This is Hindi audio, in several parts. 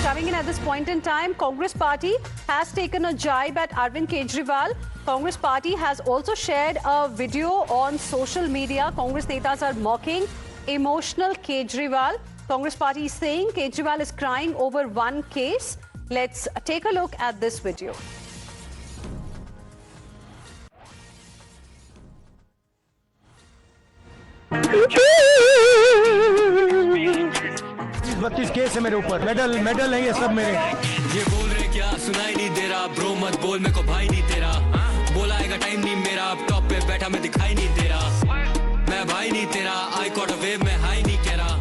Coming in at this point in time, Congress Party has taken a jibe at Arvind Kejriwal. Congress Party has also shared a video on social media. Congress netas are mocking emotional Kejriwal. Congress Party is saying Kejriwal is crying over one case. Let's take a look at this video. 32 case है मेरे ऊपर, मेडल है ये सब मेरे। ये बोल रहे क्या सुनाई नहीं दे रहा, ब्रो मत बोल मेरे को भाई नहीं तेरा, बोलाएगा टाइम नहीं मेरा, अब टॉप पे बैठा मैं दिखाई नहीं दे रहा, मैं भाई नहीं तेरा, आई कॉट अ वेव मैं हाई नहीं कह रहा।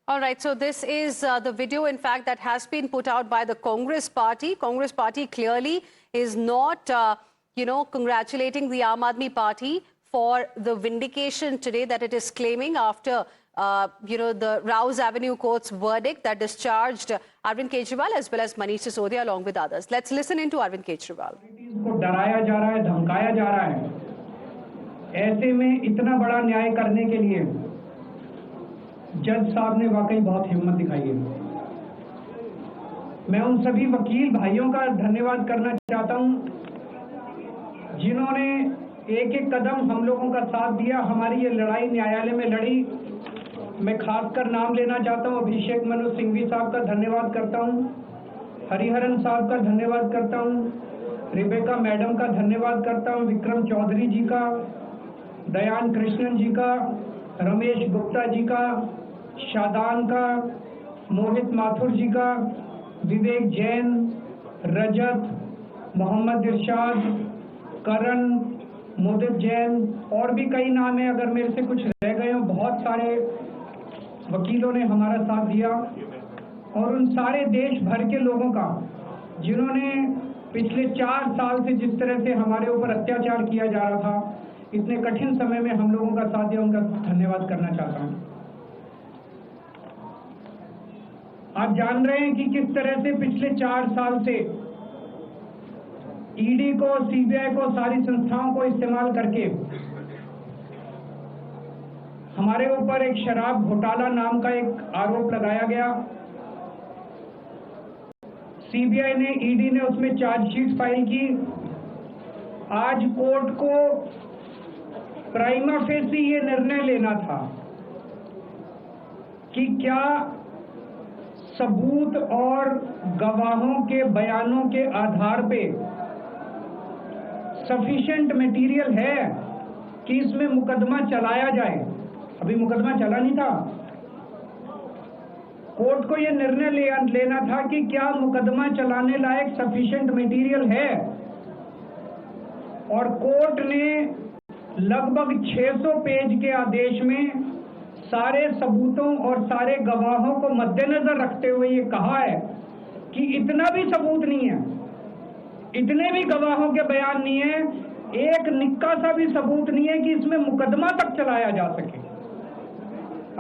All right, so this is the video, in fact, that has been put out by the Congress Party. Congress Party clearly is not, congratulating the Aam Aadmi Party for the vindication today that it is claiming after, the Rouse Avenue Court's verdict that discharged Arvind Kejriwal as well as Manish Sisodia along with others. Let's listen into Arvind Kejriwal. को डराया जा रहा है, धमकाया जा रहा है। ऐसे में इतना बड़ा न्याय करने के लिए जज साहब ने वाकई बहुत हिम्मत दिखाई है। मैं उन सभी वकील भाइयों का धन्यवाद करना चाहता हूं जिन्होंने एक एक कदम हम लोगों का साथ दिया, हमारी ये लड़ाई न्यायालय में लड़ी। मैं खासकर नाम लेना चाहता हूं, अभिषेक मनु सिंघवी साहब का धन्यवाद करता हूं, हरिहरन साहब का धन्यवाद करता हूं, रिबेका मैडम का धन्यवाद करता हूं, विक्रम चौधरी जी का, दयान कृष्णन जी का, रमेश गुप्ता जी का, शादान का, मोहित माथुर जी का, विवेक जैन, रजत, मोहम्मद इरशाद, करण, मुदित जैन और भी कई नाम है, अगर मेरे से कुछ रह गए हो। बहुत सारे वकीलों ने हमारा साथ दिया और उन सारे देश भर के लोगों का जिन्होंने पिछले 4 साल से जिस तरह से हमारे ऊपर अत्याचार किया जा रहा था, इतने कठिन समय में हम लोगों का साथ दिया, उनका धन्यवाद करना चाहता हूं। आप जान रहे हैं कि किस तरह से पिछले 4 साल से ईडी को, सीबीआई को, सारी संस्थाओं को इस्तेमाल करके हमारे ऊपर एक शराब घोटाला नाम का एक आरोप लगाया गया। सीबीआई ने, ईडी ने उसमें चार्जशीट फाइल की। आज कोर्ट को प्राइमा फेसी ये निर्णय लेना था कि क्या सबूत और गवाहों के बयानों के आधार पे सफिशिएंट मटेरियल है कि इसमें मुकदमा चलाया जाए। अभी मुकदमा चला नहीं था। कोर्ट को यह निर्णय लेना था कि क्या मुकदमा चलाने लायक सफिशिएंट मटेरियल है, और कोर्ट ने लगभग 600 पेज के आदेश में सारे सबूतों और सारे गवाहों को मद्देनजर रखते हुए ये कहा है कि इतना भी सबूत नहीं है, इतने भी गवाहों के बयान नहीं है, एक निक्का सा भी सबूत नहीं है कि इसमें मुकदमा तक चलाया जा सके।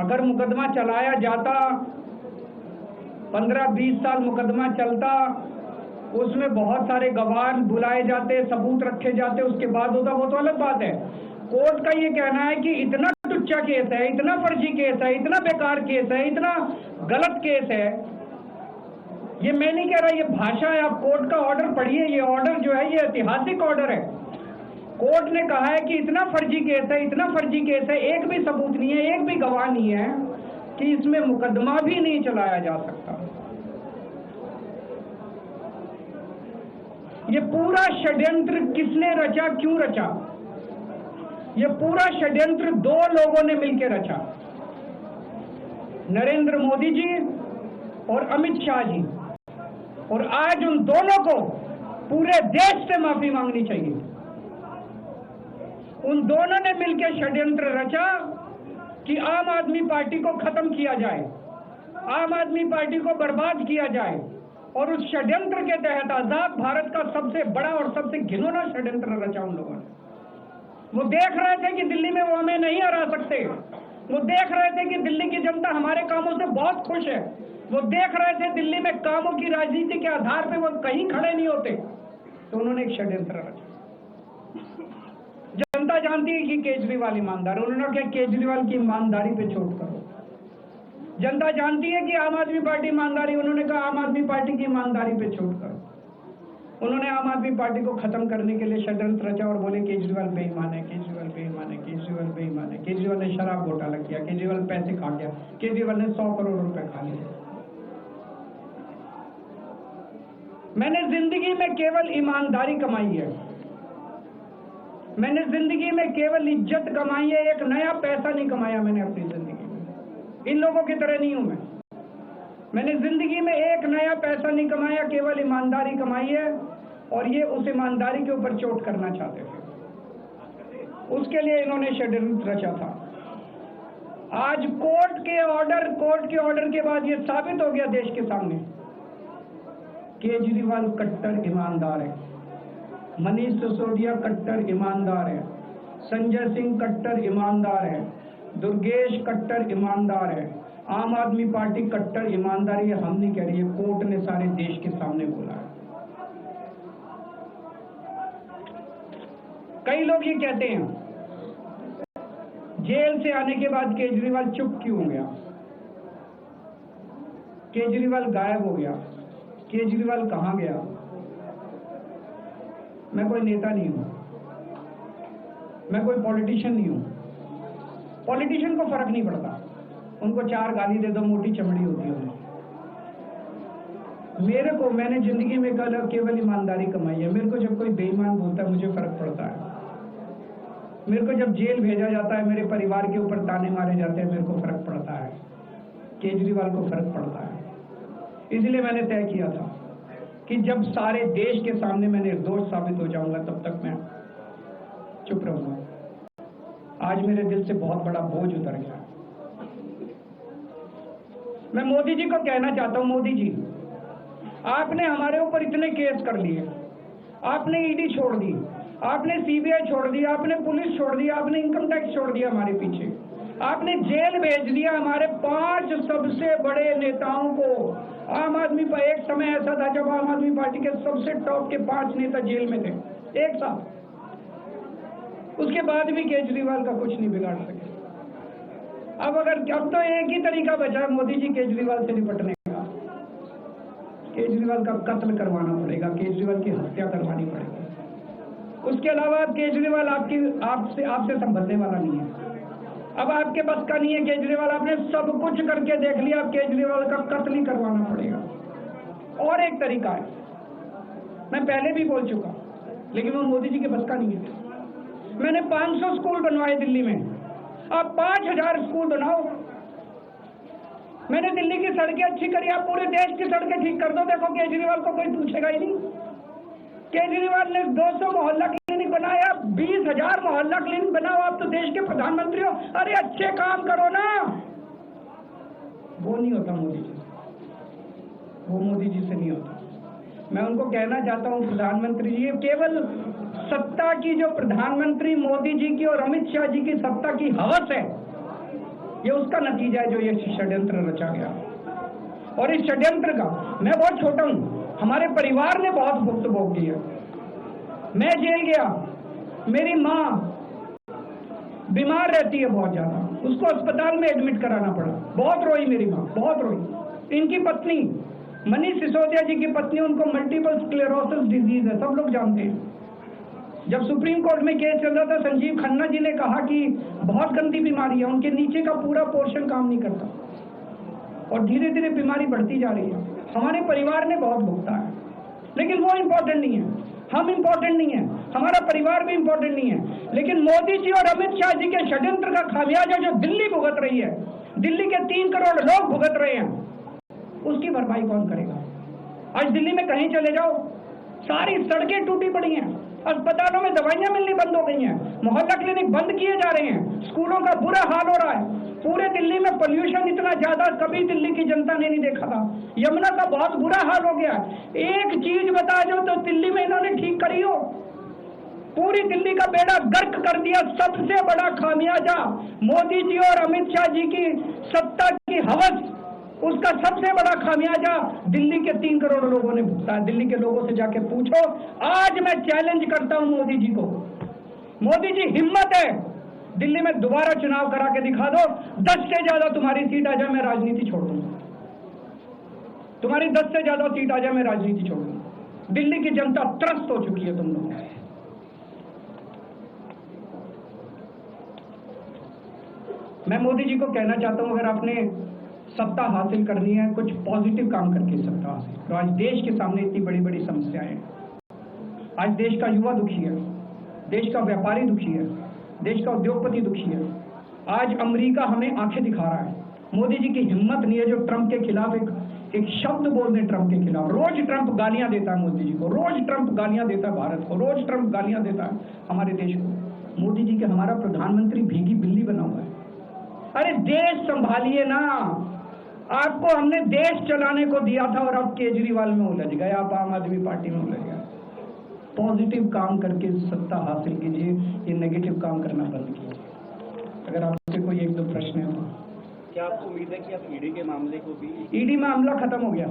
अगर मुकदमा चलाया जाता, 15-20 साल मुकदमा चलता, उसमें बहुत सारे गवाह बुलाए जाते, सबूत रखे जाते, उसके बाद होता, वो तो अलग बात है। कोर्ट का ये कहना है कि इतना टुच्चा केस है, इतना फर्जी केस है, इतना बेकार केस है, इतना गलत केस है। ये मैं नहीं कह रहा, ये भाषा है। आप कोर्ट का ऑर्डर पढ़िए, ये ऑर्डर जो है ये ऐतिहासिक ऑर्डर है। कोर्ट ने कहा है कि इतना फर्जी केस है, इतना फर्जी केस है, एक भी सबूत नहीं है, एक भी गवाह नहीं है कि इसमें मुकदमा भी नहीं चलाया जा सकता। ये पूरा षड्यंत्र किसने रचा, क्यों रचा? ये पूरा षड्यंत्र 2 लोगों ने मिलकर रचा, नरेंद्र मोदी जी और अमित शाह जी। और आज उन दोनों को पूरे देश से माफी मांगनी चाहिए। उन दोनों ने मिलकर षड्यंत्र रचा कि आम आदमी पार्टी को खत्म किया जाए, आम आदमी पार्टी को बर्बाद किया जाए। और उस षड्यंत्र के तहत आजाद भारत का सबसे बड़ा और सबसे घिनौना षड्यंत्र रचा उन लोगों ने। वो देख रहे थे कि दिल्ली में वो हमें नहीं हरा सकते। वो देख रहे थे कि दिल्ली की जनता हमारे कामों से बहुत खुश है। वो देख रहे थे दिल्ली में कामों की राजनीति के आधार पे वो कहीं खड़े नहीं होते, तो उन्होंने एक षड्यंत्र रचा। जनता जानती है कि केजरीवाल ईमानदार, उन्होंने कहा केजरीवाल की ईमानदारी पे चोट करो। जनता जानती है कि आम आदमी पार्टी ईमानदारी, उन्होंने कहा आम आदमी पार्टी की ईमानदारी पे छोड़ कर उन्होंने आम आदमी पार्टी को खत्म करने के लिए षड्यंत्र रचा और बोले केजरीवाल बेईमान है, केजरीवाल बेईमान है, केजरीवाल बेईमान है, केजरीवाल ने शराब घोटाला किया, केजरीवाल पैसे खा गया, केजरीवाल ने 100 करोड़ रुपए खा लिए। मैंने जिंदगी में केवल ईमानदारी कमाई है, मैंने जिंदगी में केवल इज्जत कमाई है, एक नया पैसा नहीं कमाया मैंने अपनी जिंदगी में। इन लोगों की तरह नहीं हूं मैंने जिंदगी में एक नया पैसा नहीं कमाया, केवल ईमानदारी कमाई है और ये उस ईमानदारी के ऊपर चोट करना चाहते थे, उसके लिए इन्होंने षड्यंत्र रचा था। आज कोर्ट के ऑर्डर के बाद ये साबित हो गया देश के सामने, केजरीवाल कट्टर ईमानदार है, मनीष सिसोदिया कट्टर ईमानदार है, संजय सिंह कट्टर ईमानदार है, दुर्गेश कट्टर ईमानदार है, आम आदमी पार्टी कट्टर ईमानदारी है। हम नहीं कह रही है, कोर्ट ने सारे देश के सामने बोला है। कई लोग ये कहते हैं जेल से आने के बाद केजरीवाल चुप क्यों हो गया, केजरीवाल गायब हो गया, केजरीवाल कहां गया। मैं कोई नेता नहीं हूं, मैं कोई पॉलिटिशियन नहीं हूं। पॉलिटिशियन को फर्क नहीं पड़ता, उनको 4 गाली दे दो, मोटी चमड़ी होती है। मैंने जिंदगी में केवल ईमानदारी कमाई है। मेरे को जब कोई बेईमान बोलता है मुझे फर्क पड़ता है, मेरे को जब जेल भेजा जाता है, मेरे परिवार के ऊपर ताने मारे जाते हैं, मेरे को फर्क पड़ता है, केजरीवाल को फर्क पड़ता है। इसलिए मैंने तय किया था कि जब सारे देश के सामने मैं निर्दोष साबित हो जाऊंगा तब तक मैं चुप रहूंगा। आज मेरे दिल से बहुत बड़ा बोझ उतर गया। मैं मोदी जी को कहना चाहता हूं, मोदी जी आपने हमारे ऊपर इतने केस कर लिए, आपने ईडी छोड़ दी, आपने सीबीआई छोड़ दी, आपने पुलिस छोड़ दी, आपने इनकम टैक्स छोड़ दिया हमारे पीछे, आपने जेल भेज दिया हमारे 5 सबसे बड़े नेताओं को। आम आदमी पर एक समय ऐसा था जब आम आदमी पार्टी के सबसे टॉप के 5 नेता जेल में थे एक साथ, उसके बाद भी केजरीवाल का कुछ नहीं बिगाड़ सके। अब तो एक ही तरीका बचा है मोदी जी केजरीवाल से निपटने का, केजरीवाल का कत्ल करवाना पड़ेगा, केजरीवाल की हत्या करवानी पड़ेगी। उसके अलावा केजरीवाल आपसे संभलने वाला नहीं है। अब आपके बस का नहीं है केजरीवाल, आपने सब कुछ करके देख लिया, अब केजरीवाल का कत्ल ही करवाना पड़ेगा। और एक तरीका है, मैं पहले भी बोल चुका, लेकिन वो मोदी जी के बस का नहीं है। मैंने 500 स्कूल बनवाए दिल्ली में, आप 5000 स्कूल बनाओ। मैंने दिल्ली की सड़कें अच्छी करी, आप पूरे देश की सड़कें ठीक कर दो, देखो केजरीवाल को कोई पूछेगा ही नहीं। केजरीवाल ने 200 मोहल्ला क्लिनिक बनाया, 20,000 मोहल्ला क्लिनिक बनाओ, आप तो देश के प्रधानमंत्री हो, अरे अच्छे काम करो ना। वो नहीं होता मोदी जी, वो मोदी जी से नहीं होता। मैं उनको कहना चाहता हूं, प्रधानमंत्री जी, केवल सत्ता की जो प्रधानमंत्री मोदी जी की और अमित शाह जी की सत्ता की हवस है, ये उसका नतीजा है जो ये षड्यंत्र रचा गया। और इस षड्यंत्र का मैं बहुत छोटा हूं, हमारे परिवार ने बहुत भुगत भोगी है। मैं जेल गया, मेरी माँ बीमार रहती है बहुत ज्यादा, उसको अस्पताल में एडमिट कराना पड़ा, बहुत रोई मेरी माँ, बहुत रोई। इनकी पत्नी मनीष सिसोदिया जी की पत्नी, उनको मल्टीपल स्क्लेरोसिस डिजीज है, सब लोग जानते हैं। जब सुप्रीम कोर्ट में केस चल रहा था, संजीव खन्ना जी ने कहा कि बहुत गंदी बीमारी है, उनके नीचे का पूरा पोर्शन काम नहीं करता और धीरे धीरे बीमारी बढ़ती जा रही है। हमारे परिवार ने बहुत भुगता है, लेकिन वो इम्पोर्टेंट नहीं है, हम इम्पोर्टेंट नहीं है, हमारा परिवार भी इम्पोर्टेंट नहीं है। लेकिन मोदी जी और अमित शाह जी के षड्यंत्र का खामियाजा जो दिल्ली भुगत रही है, दिल्ली के 3 करोड़ लोग भुगत रहे हैं, उसकी भरपाई कौन करेगा? आज दिल्ली में कहीं चले जाओ, सारी सड़कें टूटी पड़ी हैं, अस्पतालों में दवाइयां मिलनी बंद हो गई हैं, मोहल्ला क्लिनिक बंद किए जा रहे हैं, स्कूलों का बुरा हाल हो रहा है। पूरे दिल्ली में पोल्यूशन इतना ज्यादा कभी दिल्ली की जनता ने नहीं देखा था। यमुना का बहुत बुरा हाल हो गया। एक चीज बता दो तो दिल्ली में इन्होंने ठीक करी हो, पूरी दिल्ली का बेड़ा गर्क कर दिया। सबसे बड़ा खामियाजा मोदी जी और अमित शाह जी की सत्ता की हवस, उसका सबसे बड़ा खामियाजा दिल्ली के 3 करोड़ लोगों ने भुगता है। दिल्ली के लोगों से जाके पूछो। आज मैं चैलेंज करता हूं मोदी जी को, मोदी जी हिम्मत है, दिल्ली में दोबारा चुनाव करा के दिखा दो, 10 से ज्यादा तुम्हारी सीट आ जाए, मैं राजनीति छोड़ दूंगा। तुम्हारी 10 से ज्यादा सीट आ जाए, मैं राजनीति छोड़ दूंगा। दिल्ली की जनता त्रस्त हो चुकी है तुम लोगों से। मैं मोदी जी को कहना चाहता हूं, अगर आपने सत्ता हासिल करनी है, कुछ पॉजिटिव काम करके सत्ता हासिल करो। आज देश के सामने इतनी बड़ी बड़ी समस्याएं हैं। आज देश का युवा दुखी है, देश का व्यापारी दुखी है, देश का उद्योगपति दुखी है। आज अमेरिका हमें आंखें दिखा रहा है। मोदी जी की हिम्मत नहीं है जो ट्रंप के खिलाफ एक शब्द बोल दें। ट्रंप के खिलाफ रोज ट्रंप गालियां देता है मोदी जी को, रोज ट्रंप गालियां देता है भारत को, रोज ट्रंप गालियां देता है हमारे देश को। मोदी जी के हमारा प्रधानमंत्री भीगी बिल्ली बना हुआ है। अरे देश संभालिए ना, आपको हमने देश चलाने को दिया था और आप केजरीवाल में उलझ गए, आप आम आदमी पार्टी में उलझ गए। पॉजिटिव काम करके सत्ता हासिल कीजिए, ये नेगेटिव काम करना बंद कीजिए। अगर आपसे कोई एक दो प्रश्न है तो क्या आपको उम्मीद है कि आप ईडी के मामले को भी? ईडी मामला खत्म हो गया।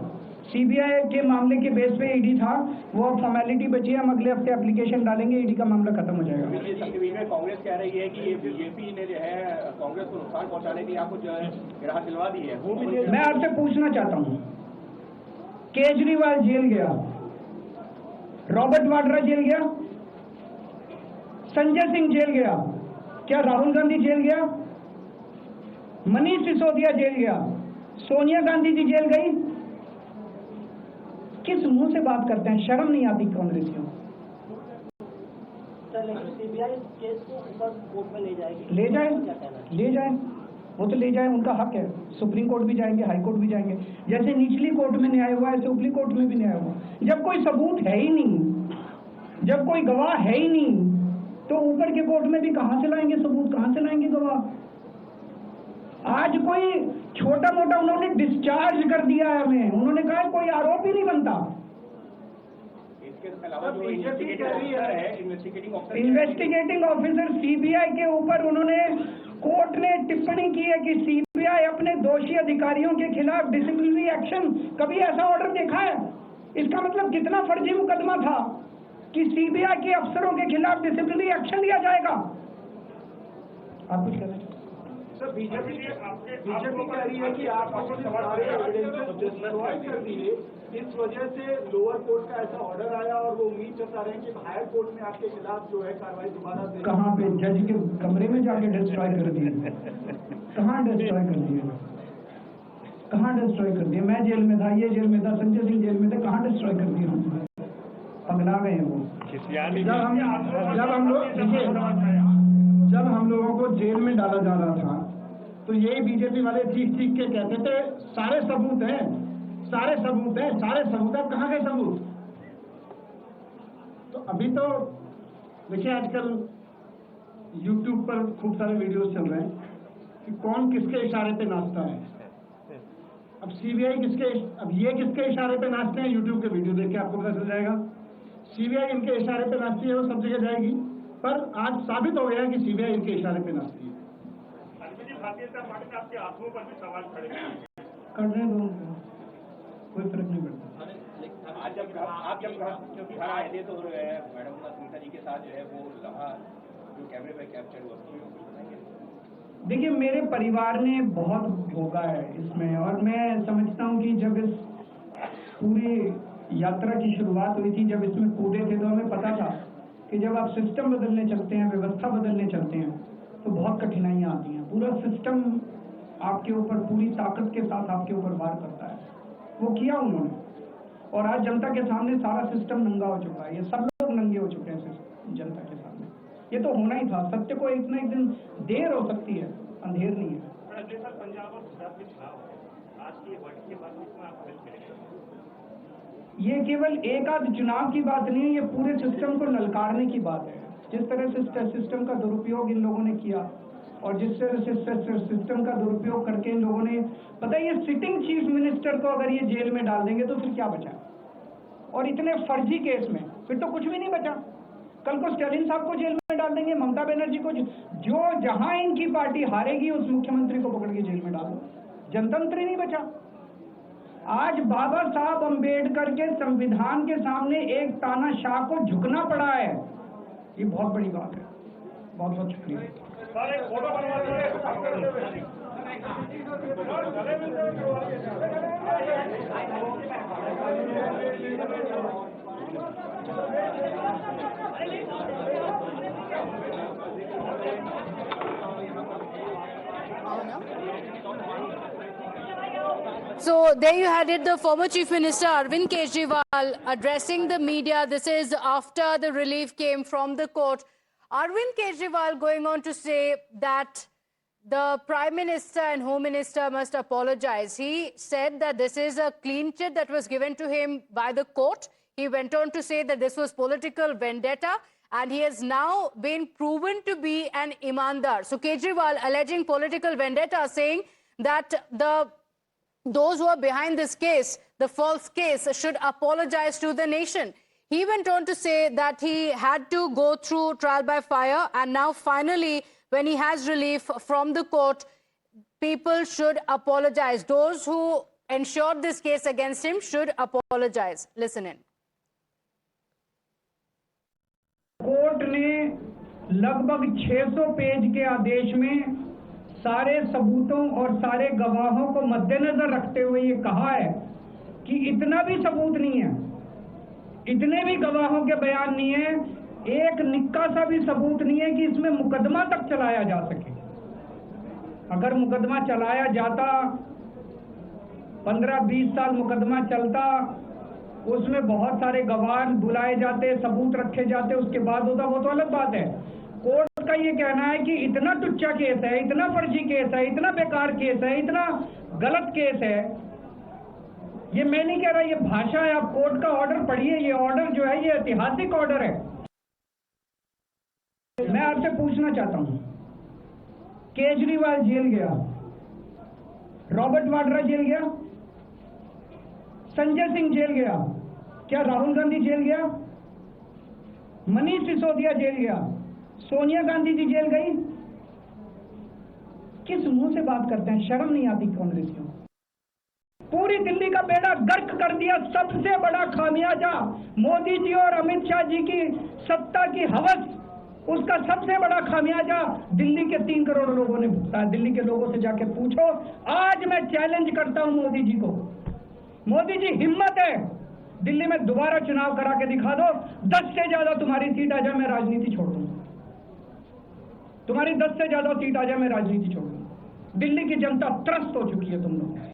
सीबीआई के मामले के बेस पे ईडी था, वो अब फॉर्मेलिटी बची है। हम अगले हफ्ते एप्लीकेशन डालेंगे, ईडी का मामला खत्म हो जाएगा। में कांग्रेस कह रही है कि ये बीजेपी ने जो है कांग्रेस को नुकसान पहुंचाने की आपको जो है राहत दिलवा दी है। वो भी मैं आपसे पूछना चाहता हूँ, केजरीवाल जेल गया, रॉबर्ट वाड्रा जेल गया, संजय सिंह जेल गया, क्या राहुल गांधी जेल गया, मनीष सिसोदिया जेल गया, सोनिया गांधी जी जेल गई? किस मुंह से बात करते हैं? शर्म नहीं आती कांग्रेसियों? सीबीआई केस को ऊपर कोर्ट में ले जाएगी, ले जाए, ले जाए, वो तो ले जाए, उनका हक है। सुप्रीम कोर्ट भी जाएंगे, हाई कोर्ट भी जाएंगे। जैसे निचली कोर्ट में न्याय हुआ, ऐसे ऊपरी कोर्ट में भी न्याय हुआ। जब कोई सबूत है ही नहीं, जब कोई गवाह है ही नहीं, तो ऊपर के कोर्ट में भी कहां से लाएंगे सबूत, कहां से लाएंगे गवाह? आज कोई छोटा मोटा उन्होंने डिस्चार्ज कर दिया है हमें, उन्होंने कहा कोई आरोप ही नहीं बनता। इन्वेस्टिगेटिंग ऑफिसर सीबीआई के ऊपर उन्होंने, कोर्ट ने टिप्पणी की है कि सीबीआई अपने दोषी अधिकारियों के खिलाफ डिसिप्लिनरी एक्शन, कभी ऐसा ऑर्डर देखा है? इसका मतलब कितना फर्जी मुकदमा था कि सीबीआई के अफसरों के खिलाफ डिसिप्लिनरी एक्शन लिया जाएगा। आप कुछ कहना? सर, बीजेपी कह रही है कि आपको सारे एविडेंसेस डिस्ट्रॉय कर दिए, इस वजह से लोअर कोर्ट का ऐसा ऑर्डर आया और वो उम्मीद जता रहे हैं कि हायर कोर्ट में आपके खिलाफ जो है कार्रवाई दोबारा से। कहाँ पे? जज के कमरे में जाके डिस्ट्रॉय कर दिए? कहाँ डिस्ट्रॉय कर दिए? कहाँ डिस्ट्रॉय कर दिए? मैं जेल में था, ये जेल में था, संजय सिंह जेल में थे, कहाँ डिस्ट्रॉय कर दिया? हम पगला गए हैं वो। जब हम लोगों को जेल में डाला जा रहा था तो यही बीजेपी वाले चीख चीख के कहते थे सारे सबूत हैं, सारे सबूत हैं, सारे सबूत हैं। कहाँ गए सबूत? तो अभी तो देखिए, आजकल YouTube पर खूब सारे वीडियोस चल रहे हैं कि कौन किसके इशारे पे नाचता है। अब सीबीआई ये किसके इशारे पे नाचते हैं? YouTube के वीडियो देख के आपको पता चल जाएगा। सीबीआई इनके इशारे पे नाचती है, वो सब जगह जाएगी। पर आज साबित हो गया कि सीबीआई इनके इशारे पे नाचती है। भारतीय जनता पार्टी ने आपके आंसुओं पर भी सवाल खड़े करने दो, कोई फर्क नहीं पड़ता। आज जब आप घर आए थे तो मैडम सुनीता जी के साथ जो है वो लम्हा जो कैमरे पे कैप्चर हुआ, देखिए मेरे परिवार ने बहुत भोगा है इसमें, और मैं समझता हूँ कि जब इस पूरी यात्रा की शुरुआत हुई थी, जब इसमें कूदे थे, तो हमें पता था कि जब आप सिस्टम बदलने चलते हैं, व्यवस्था बदलने चलते हैं, तो बहुत कठिनाइयाँ आती हैं। पूरा सिस्टम आपके ऊपर पूरी ताकत के साथ आपके ऊपर वार करता है। वो किया उन्होंने, और आज जनता के सामने सारा सिस्टम नंगा हो चुका है। ये सब लोग नंगे हो चुके हैं जनता के सामने। ये तो होना ही था। सत्य को एक न एक दिन देर हो सकती है, अंधेर नहीं है। पंजाब और गुजरात में चुनाव है, आज की वर्ड के बाद इसमें आप हेल्प करेंगे? ये केवल एक आध चुनाव की बात नहीं है, ये पूरे सिस्टम को ललकारने की बात है। जिस तरह से सिस्टम का दुरुपयोग इन लोगों ने किया, और जिस तरह से सिस्टम का दुरुपयोग करके इन लोगों ने, पता है, ये सिटिंग चीफ मिनिस्टर को अगर ये जेल में डाल देंगे तो फिर क्या बचा? और इतने फर्जी केस में फिर तो कुछ भी नहीं बचा। कल को स्टालिन साहब को जेल में डाल देंगे, ममता बनर्जी को, जो जहां इनकी पार्टी हारेगी उस मुख्यमंत्री को पकड़ के जेल में डाल दो। जनतंत्र ही नहीं बचा। आज बाबा साहब अंबेडकर के संविधान के सामने एक तानाशाह को झुकना पड़ा है। ये बहुत बड़ी बात है। बहुत बहुत शुक्रिया। So there you had it, the former Chief Minister Arvind Kejriwal addressing the media. This is after the relief came from the court. Arvind Kejriwal going on to say that the Prime Minister and Home Minister must apologize. He said that this is a clean chit that was given to him by the court. He went on to say that this was political vendetta and he has now been proven to be an imandar. So Kejriwal alleging political vendetta, saying that those who are behind this case, the false case, should apologize to the nation. He went on to say that he had to go through trial by fire, and now finally, when he has relief from the court, people should apologize. Those who ensured this case against him should apologize. Listen in. Court ने लगभग 600 पेज के आदेश में सारे सबूतों और सारे गवाहों को मद्देनजर रखते हुए ये कहा है कि इतना भी सबूत नहीं है, इतने भी गवाहों के बयान नहीं है, एक निक्का सा भी सबूत नहीं है कि इसमें मुकदमा तक चलाया जा सके। अगर मुकदमा चलाया जाता, 15-20 साल मुकदमा चलता, उसमें बहुत सारे गवाह बुलाए जाते, सबूत रखे जाते, उसके बाद होता, वो तो अलग बात है। कोर्ट का ये कहना है कि इतना टुच्चा केस है, इतना फर्जी केस है, इतना बेकार केस है, इतना गलत केस है। ये मैं नहीं कह रहा, ये भाषा है। आप कोर्ट का ऑर्डर पढ़िए, ये ऑर्डर जो है ये ऐतिहासिक ऑर्डर है। मैं आपसे पूछना चाहता हूं, केजरीवाल जेल गया, रॉबर्ट वाड्रा जेल गया, संजय सिंह जेल गया, क्या राहुल गांधी जेल गया, मनीष सिसोदिया जेल गया, सोनिया गांधी जी जेल गई? किस मुंह से बात करते हैं? शर्म नहीं आती कांग्रेसियों? पूरी दिल्ली का बेड़ा गर्क कर दिया। सबसे बड़ा खामियाजा मोदी जी और अमित शाह जी की सत्ता की हवस, उसका सबसे बड़ा खामियाजा दिल्ली के 3 करोड़ लोगों ने भुगता। दिल्ली के लोगों से जाके पूछो। आज मैं चैलेंज करता हूं मोदी जी को, मोदी जी हिम्मत है दिल्ली में दोबारा चुनाव करा के दिखा दो, 10 से ज्यादा तुम्हारी सीट आ जाए, मैं राजनीति छोड़ दूंगा। तुम्हारी 10 से ज्यादा सीट आ जाए, मैं राजनीति छोड़ दूंगा। दिल्ली की जनता त्रस्त हो चुकी है तुम लोग।